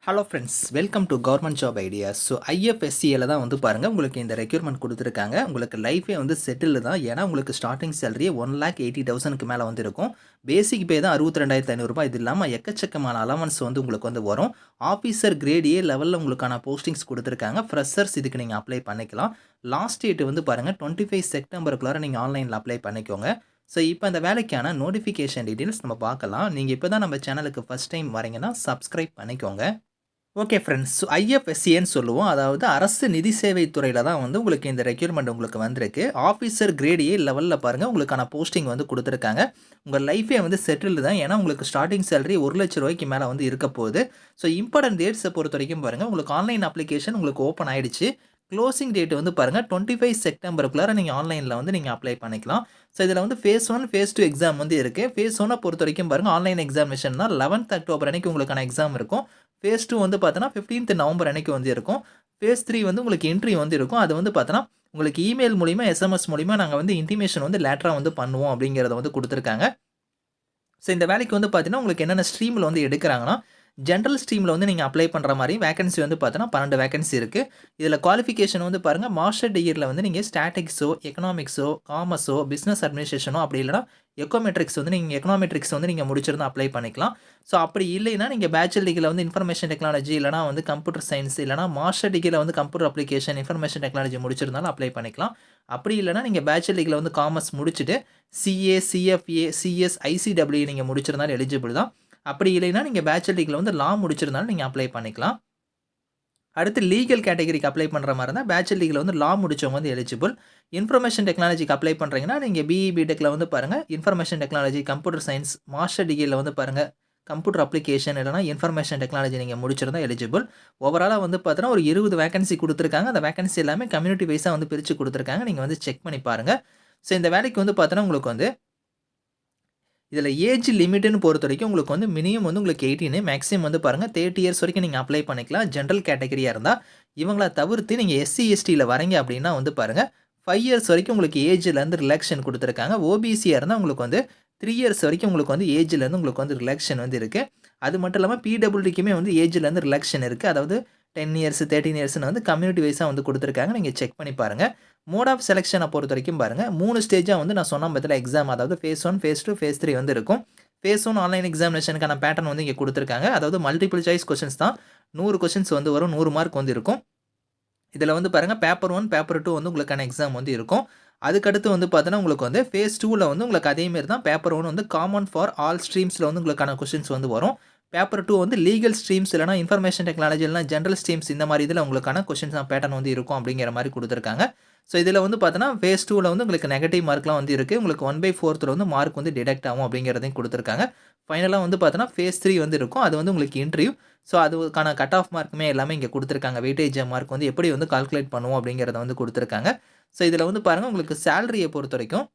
Hello friends, welcome to government job ideas. So ஐஎஃப்எஸ்சியில் தான் வந்து பாருங்கள், உங்களுக்கு இந்த ரெக்யூர்மெண்ட் கொடுத்துருக்காங்க. உங்களுக்கு லைஃபே வந்து செட்டில் தான். ஏன்னா உங்களுக்கு ஸ்டார்டிங் சேலரியே 1,80,000க்கு மேலே வந்து இருக்கும். பேசிக் பே தான் 62,500 இது இல்லாமல் எக்கச்சக்கமான அலவன்ஸ் வந்து உங்களுக்கு வந்து வரும். ஆஃபீஸர் கிரேட் ஏ லெவலில் உங்களுக்கான போஸ்டிங்ஸ் கொடுத்துருக்காங்க. ஃப்ரெஷர்ஸ் இதுக்கு நீங்கள் அப்ளை பண்ணிக்கலாம். லாஸ்ட் டேட் வந்து பாருங்கள் 25 செப்டம்பருக்குள்ளார நீங்கள் ஆன்லைனில் அப்ளை பண்ணிக்கோங்க. ஸோ இப்போ அந்த வேலைக்கான நோட்டிஃபிகேஷன் டீட்டெயில்ஸ் நம்ம பார்க்கலாம். நீங்கள் இப்போ தான் நம்ம சேனலுக்கு ஃபஸ்ட் டைம் வரீங்கன்னா சப்ஸ்கிரைப் பண்ணிக்கோங்க. Okay friends. ஸோ ஐஎஃப்எஸ்சின்னு சொல்லுவோம். அதாவது அரசு நிதி சேவை துறையில தான் வந்து உங்களுக்கு இந்த ரெக்யூர்மெண்ட் உங்களுக்கு வந்திருக்கு. ஆஃபீஸர் கிரேட் ஏ லெவலில் பாருங்கள், உங்களுக்கான போஸ்டிங் வந்து கொடுத்துருக்காங்க. உங்கள் லைஃபே வந்து செட்டில்டு தான். ஏன்னா உங்களுக்கு ஸ்டார்டிங் சேலரி ரூ. 1,00,000 மேலே வந்து இருக்க போகுது. ஸோ இம்பார்ட்டன்ட் டேட்ஸை பொறுத்த வரைக்கும் பாருங்கள், உங்களுக்கு ஆன்லைன் அப்ளிகேஷன் உங்களுக்கு ஓப்பன் ஆயிடுச்சு. க்ளோசிங் டேட் வந்து பாருங்கள் 25 செப்டம்பருக்குள்ளார நீங்கள் ஆன்லைனில் வந்து நீங்கள் அப்ளை பண்ணிக்கலாம். ஸோ இதில் வந்து ஃபேஸ் 1 ஃபேஸ் 2 எக்ஸாம் வந்து இருக்குது. ஃபேஸ் 1 பொறுத்த வரைக்கும் பாருங்கள், ஆன்லைன் எக்ஸாமினேஷன் தான். 11th அக்டோபர் அன்னைக்கு உங்களுக்கான எக்ஸாம் இருக்கும். ஃபேஸ் 2 வந்து பார்த்தோன்னா 15th நவம்பர் அன்னைக்கு வந்து இருக்கும். ஃபேஸ் 3 வந்து உங்களுக்கு என்ட்ரி வந்து இருக்கும். அது வந்து பார்த்தோன்னா உங்களுக்கு இமெயில் மூலிமா, எஸ்எம்எஸ் மூலிமா நாங்கள் வந்து இன்டிமேஷன் வந்து லேட்டராக வந்து பண்ணுவோம் அப்படிங்கிறத வந்து கொடுத்துருக்காங்க. ஸோ இந்த வேலைக்கு வந்து பார்த்தீங்கன்னா, உங்களுக்கு என்னென்ன ஸ்ட்ரீமில் வந்து எடுக்கிறாங்கன்னா, ஜென்ரல் ஸ்ட்ரீமில் வந்து நீங்கள் அப்ளை பண்ணுற மாதிரி வேகன்சி வந்து பார்த்தோன்னா 12 வேகன்சி இருக்குது. இதில் குவாலிஃபிகேஷன் வந்து பாருங்கள், மாஸ்டர் டிகிரியில் வந்து நீங்கள் ஸ்டாட்டிக்ஸோ, எக்கனாமிக்ஸோ, காமர்ஸோ, பிஸ்னஸ் அட்மினிஸ்ட்ரேஷனோ அப்படி இல்லைனா எக்கோமெட்ரிக்ஸ் வந்து நீங்கள் எக்கனாமெட்ரிக்ஸ் வந்து நீங்கள் முடிச்சிருந்தா அப்ளை பண்ணிக்கலாம். ஸோ அப்படி இல்லைன்னா நீங்கள் பேச்சுலர் டிகிரியில் வந்து இன்ஃபர்மேஷன் டெக்னாலஜி இல்லைனா வந்து கம்ப்யூட்டர் சயின்ஸ் இல்லைனா மாஸ்டர் டிகிரியில் வந்து கம்ப்யூட்டர் அப்ளிகேஷன், இன்ஃபர்மேஷன் டெக்னாலஜி முடிச்சிருந்தாலும் அப்ளை பண்ணிக்கலாம். அப்படி இல்லைனா நீங்கள் பேச்சுலர் டிகிரியில் வந்து காமர்ஸ் முடிச்சுட்டு சிஏ, சிஎஃப்ஏ, சிஎஸ், ஐசிடபிள்யூ நீங்கள் முடிச்சிருந்தாலும் எலிஜிபிள் தான். அப்படி இல்லைன்னா நீங்கள் பேச்சுலர் டிகிரியில் வந்து லா முடிச்சிருந்தாலும் நீங்கள் அப்ளை பண்ணிக்கலாம். அடுத்து லீகல் கேட்டகரிக்கு அப்ளை பண்ணுற மாதிரி இருந்தால் பேச்சுலர் டிகிரியில் வந்து லா முடிச்சவங்க வந்து எலிஜிபிள். இன்ஃபர்மேஷன் டெக்னாலஜிக்கு அப்ளை பண்ணுறீங்கன்னா நீங்கள் பிஇ, பிடெக்கில் வந்து பாருங்கள் information technology, computer science, master டிகிரியில் வந்து பாருங்கள் கம்ப்யூட்டர் அப்ளிகேஷன் இல்லைனா இன்ஃபர்மேஷன் டெக்னாலஜி நீங்கள் முடிச்சிருந்தா எலிஜிபிள். ஓவராலாக வந்து பார்த்தோன்னா ஒரு 20 வேகன்சி கொடுத்துருக்காங்க. அந்த வேகன்சி எல்லாமே கம்யூனிட்டி வைஸாக வந்து பிரித்து கொடுத்துருக்காங்க. நீங்கள் வந்து செக் பண்ணி பாருங்கள். ஸோ இந்த வேலைக்கு வந்து பார்த்தோன்னா உங்களுக்கு வந்து இதில் ஏஜ் லிமிட்டுன்னு பொறுத்த வரைக்கும் உங்களுக்கு வந்து மினிமம் வந்து உங்களுக்கு 18, மேக்ஸிமம் வந்து பாருங்கள் 30 இயர்ஸ் வரைக்கும் நீங்கள் அப்ளை பண்ணிக்கலாம். ஜென்ரல் கேட்டகரியாக இருந்தால் இவங்கள தவிர்த்து நீங்கள் எஸ்சி, எஸ்டியில் வரீங்க அப்படின்னா வந்து பாருங்கள் 5 இயர்ஸ் வரைக்கும் உங்களுக்கு ஏஜ்லேருந்து ரிலாக்ஷன் கொடுத்துருக்காங்க. ஓபிசியாக இருந்தால் உங்களுக்கு வந்து 3 இயர்ஸ் வரைக்கும் உங்களுக்கு வந்து ஏஜ்லேருந்து உங்களுக்கு வந்து ரிலாக்ஷன் வந்து இருக்குது. அது மட்டும் இல்லாமல் பிடபிள்யூடிக்குமே வந்து ஏஜ்லேருந்து ரிலாக்ஷன் இருக்குது. அதாவது 10 இயர்ஸ், 13 இயர்ஸ்னு வந்து கம்யூனிட்டி வைஸாக வந்து கொடுத்துருக்காங்க. நீங்கள் செக் பண்ணி பாருங்கள். மோட் ஆஃப் செலெக்ஷனை பொறுத்த வரைக்கும் பாருங்கள் 3 ஸ்டேஜாக வந்து நான் சொன்ன பற்றில எக்ஸாம், அதாவது ஃபேஸ் 1, ஃபேஸ் 2, ஃபேஸ் 3 வந்து இருக்கும். ஃபேஸ் 1 ஆன்லைன் எக்ஸாமினேஷனுக்கான பேட்டர்ன் வந்து இங்கே கொடுத்துருக்காங்க. அதாவது மல்டிபிள் சாய்ஸ் கொஸ்டின்ஸ் தான். 100 கொஸ்டின்ஸ் வந்து வரும். 100 மார்க் வந்து இருக்கும். இதில் வந்து பாருங்கள் பேப்பர் 1, பேப்பர் 2 வந்து உங்களுக்கான எக்ஸாம் வந்து இருக்கும். அதுக்கடுத்து வந்து பார்த்தோன்னா உங்களுக்கு வந்து ஃபேஸ் 2ல் வந்து உங்களுக்கு அதேமாரி தான். பேப்பர் 1 வந்து காமன் ஃபார் ஆல் ஸ்ட்ரீம்ஸில் வந்து உங்களுக்கான கொஸ்டின்ஸ் வந்து வரும். பேப்பர் 2 வந்து லீகல் ஸ்ட்ரீம்ஸ் இல்லைனா இன்ஃபர்மேஷன் டெக்னாலஜி இல்லைனா ஜென்ரல் ஸ்ட்ரீம்ஸ் இந்த மாதிரி இதில் உங்களுக்கான கொஸ்டின்ஸ் பேட்டர்ன் வந்து இருக்கும் அப்படிங்கிற மாதிரி கொடுத்துருக்காங்க. ஸோ இதில் வந்து பார்த்தோன்னா ஃபேஸ் 2ல் வந்து உங்களுக்கு நெகட்டிவ் மார்க்லாம் வந்து இருக்குது. உங்களுக்கு 1/4 வந்து மார்க் வந்து டிடெக்ட் ஆகும் அப்படிங்கிறதையும் கொடுத்துருக்காங்க. ஃபைனலாக வந்து பார்த்தோன்னா ஃபேஸ் 3 வந்து இருக்கும். அது வந்து உங்களுக்கு இன்டர்வியூ. ஸோ அதுக்கான கட் ஆஃப் மார்க்குமே எல்லாமே இங்கே கொடுத்துருக்காங்க. வெயிட்டேஜ் மார்க் வந்து எப்படி வந்து கால்குலேட் பண்ணுவோம் அப்படிங்கிறத வந்து கொடுத்துருக்காங்க. ஸோ இதில் வந்து பாருங்கள் உங்களுக்கு சேலரியை பொறுத்த வரைக்கும்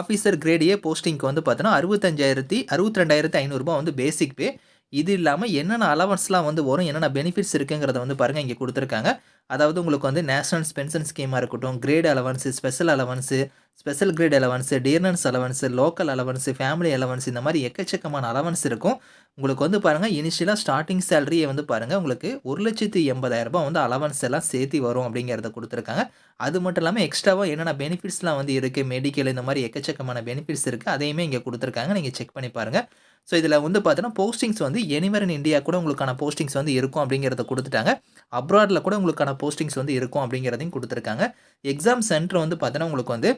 ஆஃபீஸர் கிரேட் ஏ போஸ்டிங்க்கு வந்து பார்த்தோன்னா 62,500 வந்து பேசிக் பே. இது இல்லாமல் என்னென்ன அலவன்ஸ்லாம் வந்து வரும், என்னென்ன பெனிஃபிட்ஸ் இருக்குங்கிறத வந்து பாருங்கள் இங்கே கொடுத்துருக்காங்க. அதாவது உங்களுக்கு வந்து நேஷனல் பென்ஷன் ஸ்கீமாக இருக்கட்டும், grade allowance, special allowance, special grade allowance, dearness allowance, local allowance, family allowance இந்த மாதிரி எக்கச்சக்கமான அலவன்ஸ் இருக்கும். உங்களுக்கு வந்து பாருங்கள் இனிஷியலாக ஸ்டார்டிங் சேலரியை வந்து பாருங்கள் உங்களுக்கு ரூ. 1,80,000 வந்து அலவன்ஸ் எல்லாம் சேர்த்து வரும் அப்படிங்கிறத கொடுத்துருக்காங்க. அது மட்டும் இல்லாமல் எக்ஸ்ட்ராவாக என்னென்ன பெனிஃபிட்ஸ்லாம் வந்து இருக்குது, மெடிக்கல் இந்த மாதிரி எக்கச்சக்கமான பெனிஃபிட்ஸ் இருக்குது. அதையுமே இங்கே கொடுத்துருக்காங்க. நீங்கள் செக் பண்ணி பாருங்கள். ஸோ இதில் வந்து பார்த்தோன்னா போஸ்டிங்ஸ் வந்து எனிவேர் இன் இந்தியா கூட உங்களுக்கான போஸ்டிங்ஸ் வந்து இருக்கும் அப்படிங்கிறத கொடுத்துட்டாங்க. அப்ராடில் கூட உங்களுக்கான போஸ்டிங்ஸ் வந்து இருக்கும் அப்படிங்கிறதையும் கொடுத்துருக்காங்க. எக்ஸாம் சென்டர் வந்து பார்த்தோன்னா உங்களுக்கு வந்து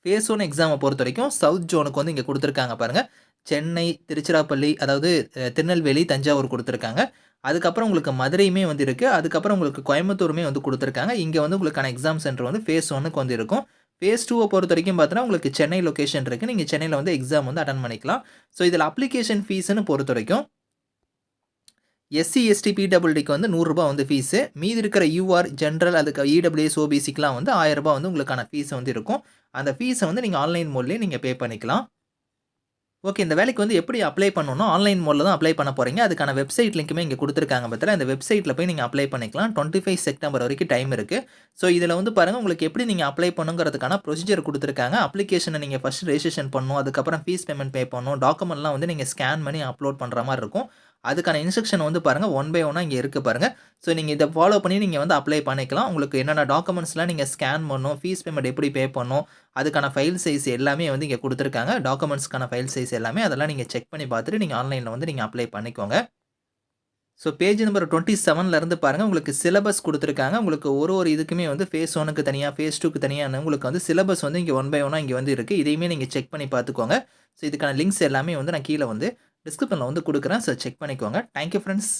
ஃபேஸ் 1 எக்ஸாமை பொறுத்த வரைக்கும் சவுத் ஜோனுக்கு வந்து இங்கே கொடுத்துருக்காங்க பாருங்கள். சென்னை, திருச்சிராப்பள்ளி, அதாவது திருநெல்வேலி, தஞ்சாவூர் கொடுத்துருக்காங்க. அதுக்கப்புறம் உங்களுக்கு மதுரையுமே வந்து இருக்குது. அதுக்கப்புறம் உங்களுக்கு கோயம்புத்தூருமே வந்து கொடுத்துருக்காங்க. இங்கே வந்து உங்களுக்கான எக்ஸாம் சென்டர் வந்து ஃபேஸ் 1க்கு வந்து இருக்கும். ஃபேஸ் 2 பொறுத்த வரைக்கும் பார்த்தோன்னா உங்களுக்கு சென்னை லொக்கேஷன் இருக்குது. நீங்கள் சென்னையில் வந்து எக்ஸாம் வந்து அட்டன் பண்ணிக்கலாம். ஸோ இதில் அப்ளிகேஷன் ஃபீஸ்ன்னு பொறுத்த வரைக்கும் எஸ்சி, எஸ்டி, பிடபிள்யூடிக்கு வந்து ரூ. 100 வந்து ஃபீஸு. மீதி இருக்கிற யூஆர், ஜென்ரல், அதுக்கு இடபிள்யூஎஸ், ஓபிசிக்கெலாம் வந்து ரூ. 1000 வந்து உங்களுக்கான ஃபீஸ் வந்து இருக்கும். அந்த ஃபீஸை வந்து நீங்கள் ஆன்லைன் மோட்லேயே நீங்கள் பே பண்ணிக்கலாம். ஓகே, இந்த வேலைக்கு வந்து எப்படி அப்ளை பண்ணணும்னா ஆன்லைன் மோட்ல தான் அப்ளை பண்ண போகிறீங்க. அதுக்கான வெப்சைட் லிங்க்குமே இங்கே கொடுத்துருக்காங்க பார்த்தீங்களா. இந்த வெப்சைட்டில் போய் நீங்கள் அப்ளை பண்ணிக்கலாம். 25 செப்டம்பர் வரைக்கும் டைம் இருக்குது. ஸோ இதில் வந்து பாருங்கள் உங்களுக்கு எப்படி நீங்கள் அப்ளை பண்ணுங்கிறதுக்கான ப்ரொசீஜர் கொடுத்துருக்காங்க. அப்ளிகேஷனை நீங்கள் ஃபஸ்ட் ரெஜிஸ்ட்ரேஷன் பண்ணணும். அதுக்கப்புறம் ஃபீஸ் பேமெண்ட் பே பண்ணணும். டாக்குமெண்ட்லாம் வந்து நீங்கள் ஸ்கேன் பண்ணி அப்லோட் பண்ணுற மாதிரி இருக்கும். அதுக்கான இன்ஸ்ட்ரக்ஷன் வந்து பாருங்க ஒன் பை ஒன்னா இங்க இருக்கு பாருங்க. ஸோ நீங்க இத ஃபாலோ பண்ணி நீங்க வந்து அப்ளை பண்ணிக்கலாம். உங்களுக்கு என்னென்ன டாக்குமெண்ட்ஸ்லாம் நீங்க ஸ்கேன் பண்ணணும், ஃபீஸ் பேமெண்ட் எப்படி பே பண்ணணும், அதுக்கான ஃபைல் சைஸ் எல்லாமே வந்து இங்க குடுத்துருக்காங்க. டாக்குமெண்ட்ஸ்க்கான ஃபைல் சைஸ் எல்லாமே அதெல்லாம் நீங்க செக் பண்ணி பார்த்துட்டு நீங்க ஆன்லைன்ல வந்து நீங்க அப்ளை பண்ணிக்கோங்க. ஸோ பேஜ் நம்பர் 27ல இருந்து பாருங்க, உங்களுக்கு சிலபஸ் குடுத்துருக்காங்க. உங்களுக்கு ஒரு இதுக்குமே வந்து ஃபேஸ் 1க்கு தனியா, ஃபேஸ் 2க்கு தனியான்னு உங்களுக்கு வந்து சிலபஸ் வந்து இங்க ஒன் பை ஒன்னா இங்க வந்து இருக்கு. இதையுமே நீங்க செக் பண்ணி பார்த்துக்கோங்க. ஸோ இதுக்கான லிங்க்ஸ் எல்லாமே வந்து நான் கீழ வந்து டிஸ்கிரிப்ஷன்ல வந்து குடுக்குறேன். ஸோ செக் பண்ணிக்கோங்க. Thank you friends.